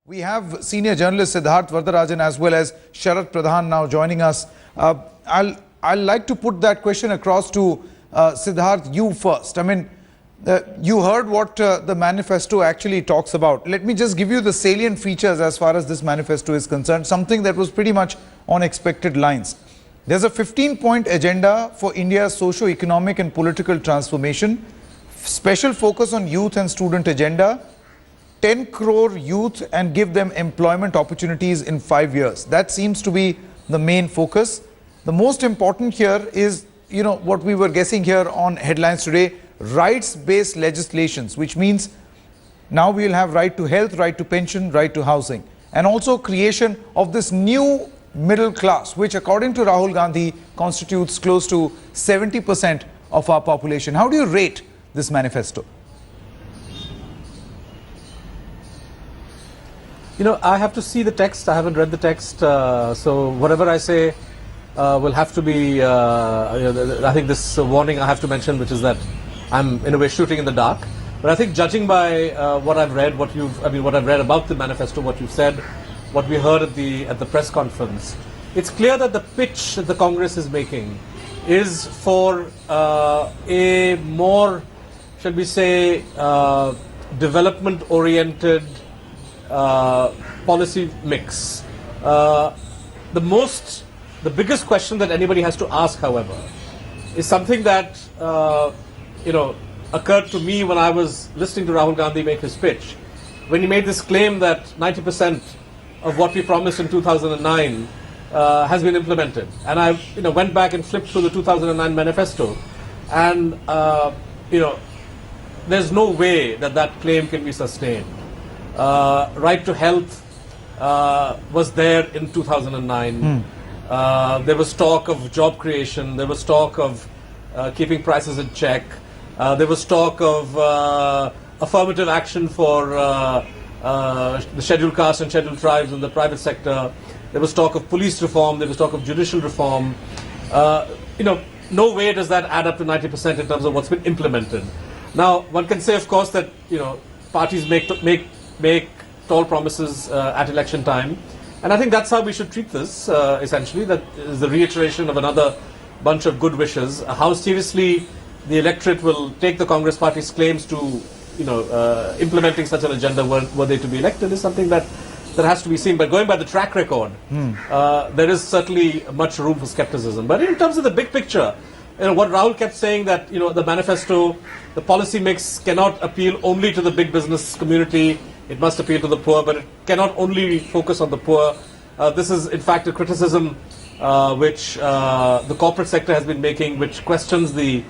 We have senior journalist Siddharth Varadarajan as well as Sharath Pradhan now joining us. I'll like to put that question across to Siddharth, you first. I mean, you heard what the manifesto actually talks about. Let me just give you the salient features as far as this manifesto is concerned, something that was pretty much on expected lines. There's a 15-point agenda for India's socio-economic and political transformation, special focus on youth and student agenda, 10 crore youth and give them employment opportunities in 5 years. That seems to be the main focus. The most important here is, what we were guessing here on headlines today, rights-based legislations, which means now we will have right to health, right to pension, right to housing, and also creation of this new middle class, which according to Rahul Gandhi constitutes close to 70% of our population. How do you rate this manifesto? I have to see the text. I haven't read the text, so whatever I say will have to be. I think this warning I have to mention, which is that I'm in a way shooting in the dark. But I think, judging by what I've read, what I've read about the manifesto, what you've said, what we heard at the press conference, it's clear that the pitch that the Congress is making is for a more, shall we say, development-oriented policy mix. The biggest question that anybody has to ask, however, is something that occurred to me when I was listening to Rahul Gandhi make his pitch, when he made this claim that 90% of what we promised in 2009 has been implemented. And I went back and flipped through the 2009 manifesto, and there's no way that claim can be sustained. Right to health was there in 2009. There was talk of job creation. There was talk of keeping prices in check. There was talk of affirmative action for the scheduled castes and scheduled tribes in the private sector. There was talk of police reform. There was talk of judicial reform. No way does that add up to 90% in terms of what's been implemented. Now, one can say, of course, that parties make tall promises at election time, and I think that's how we should treat this. Essentially, that is the reiteration of another bunch of good wishes. How seriously the electorate will take the Congress Party's claims to, implementing such an agenda were they to be elected is something that has to be seen. But going by the track record, there is certainly much room for skepticism. But in terms of the big picture, what Rahul kept saying, that the manifesto, the policy mix cannot appeal only to the big business community. It must appeal to the poor, but it cannot only focus on the poor. This is, in fact, a criticism which the corporate sector has been making, which questions the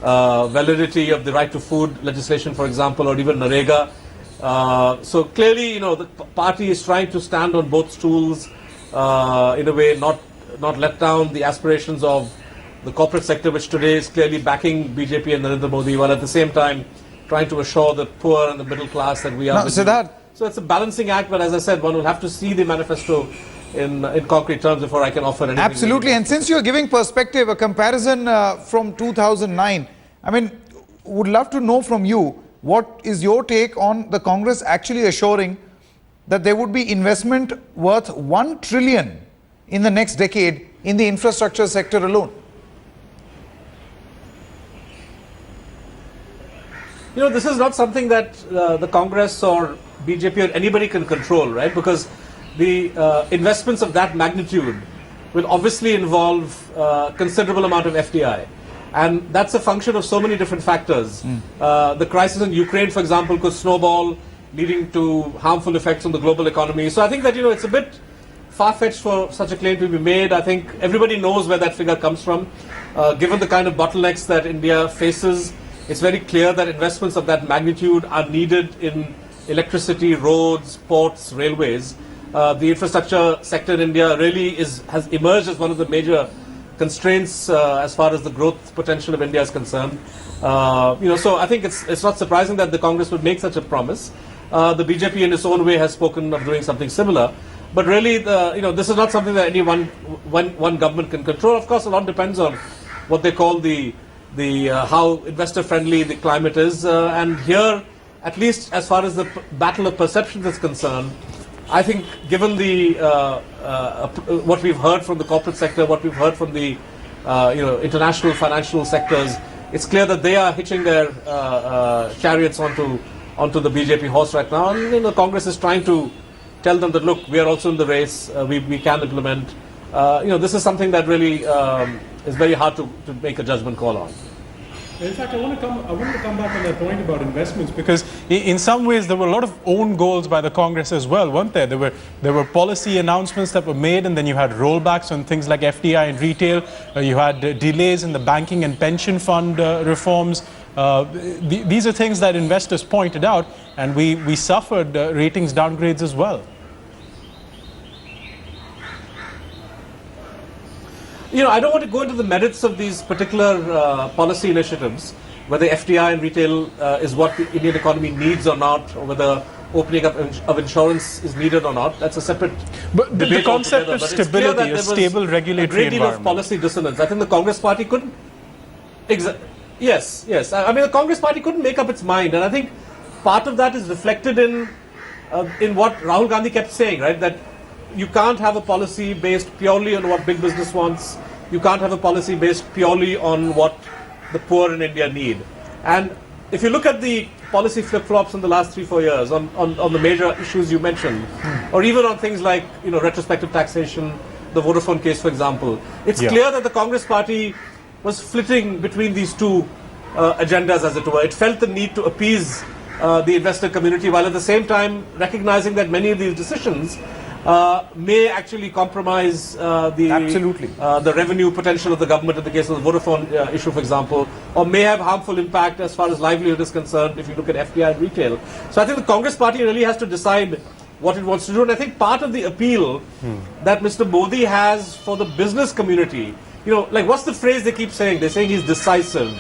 validity of the right to food legislation, for example, or even Narega. So clearly, the party is trying to stand on both stools, in a way, not let down the aspirations of the corporate sector, which today is clearly backing BJP and Narendra Modi, while at the same time trying to assure the poor and the middle class that we are. So it's a balancing act, but as I said, one will have to see the manifesto in concrete terms before I can offer anything. Absolutely, and since you're giving perspective, a comparison from 2009, I mean, would love to know from you, what is your take on the Congress actually assuring that there would be investment worth 1 trillion in the next decade in the infrastructure sector alone? This is not something that the Congress or BJP or anybody can control, right? Because the investments of that magnitude will obviously involve considerable amount of FDI. And that's a function of so many different factors. The crisis in Ukraine, for example, could snowball, leading to harmful effects on the global economy. So I think that, it's a bit far-fetched for such a claim to be made. I think everybody knows where that figure comes from. Given the kind of bottlenecks that India faces, it's very clear that investments of that magnitude are needed in electricity, roads, ports, railways. The infrastructure sector in India really has emerged as one of the major constraints as far as the growth potential of India is concerned. So I think it's not surprising that the Congress would make such a promise. The BJP in its own way has spoken of doing something similar. But really, this is not something that any one government can control. Of course, a lot depends on what they call the how investor friendly the climate is, and here, at least as far as the battle of perceptions is concerned, I think given the what we've heard from the corporate sector, what we've heard from the international financial sectors, it's clear that they are hitching their chariots onto the BJP horse right now, and Congress is trying to tell them that, look, we are also in the race, we can implement. This is something that really is very hard to make a judgment call on. In fact, I want to come back on that point about investments, because in some ways there were a lot of own goals by the Congress as well, weren't there? There were policy announcements that were made, and then you had rollbacks on things like FDI and retail. You had delays in the banking and pension fund reforms. These are things that investors pointed out, and we suffered ratings downgrades as well. I don't want to go into the merits of these particular policy initiatives, whether FDI and retail is what the Indian economy needs or not, or whether opening up of insurance is needed or not. That's a separate But debate the concept altogether. of stability, a stable regulatory a great deal environment. of policy dissonance. I think the Congress party couldn't. Yes. I mean, the Congress party couldn't make up its mind, and I think part of that is reflected in what Rahul Gandhi kept saying, right? That you can't have a policy based purely on what big business wants. You can't have a policy based purely on what the poor in India need. And if you look at the policy flip-flops in the last 3-4 years on the major issues you mentioned, or even on things like retrospective taxation, the Vodafone case, for example, it's clear that the Congress party was flitting between these two agendas, as it were. It felt the need to appease the investor community, while at the same time recognizing that many of these decisions may actually compromise the revenue potential of the government in the case of the Vodafone issue, for example, or may have harmful impact as far as livelihood is concerned if you look at FDI and retail. So I think the Congress party really has to decide what it wants to do, and I think part of the appeal that Mr. Modi has for the business community, like what's the phrase they keep saying? They're saying he's decisive.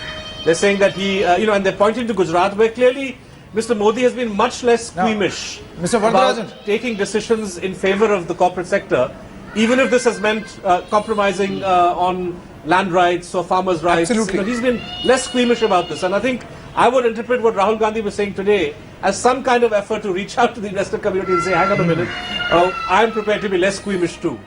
They're saying that he, and they're pointing to Gujarat, where clearly Mr. Modi has been much less squeamish about taking decisions in favor of the corporate sector, even if this has meant compromising on land rights or farmers' rights. Absolutely. He's been less squeamish about this. And I think I would interpret what Rahul Gandhi was saying today as some kind of effort to reach out to the investor community and say, hang on a minute, I'm prepared to be less squeamish too.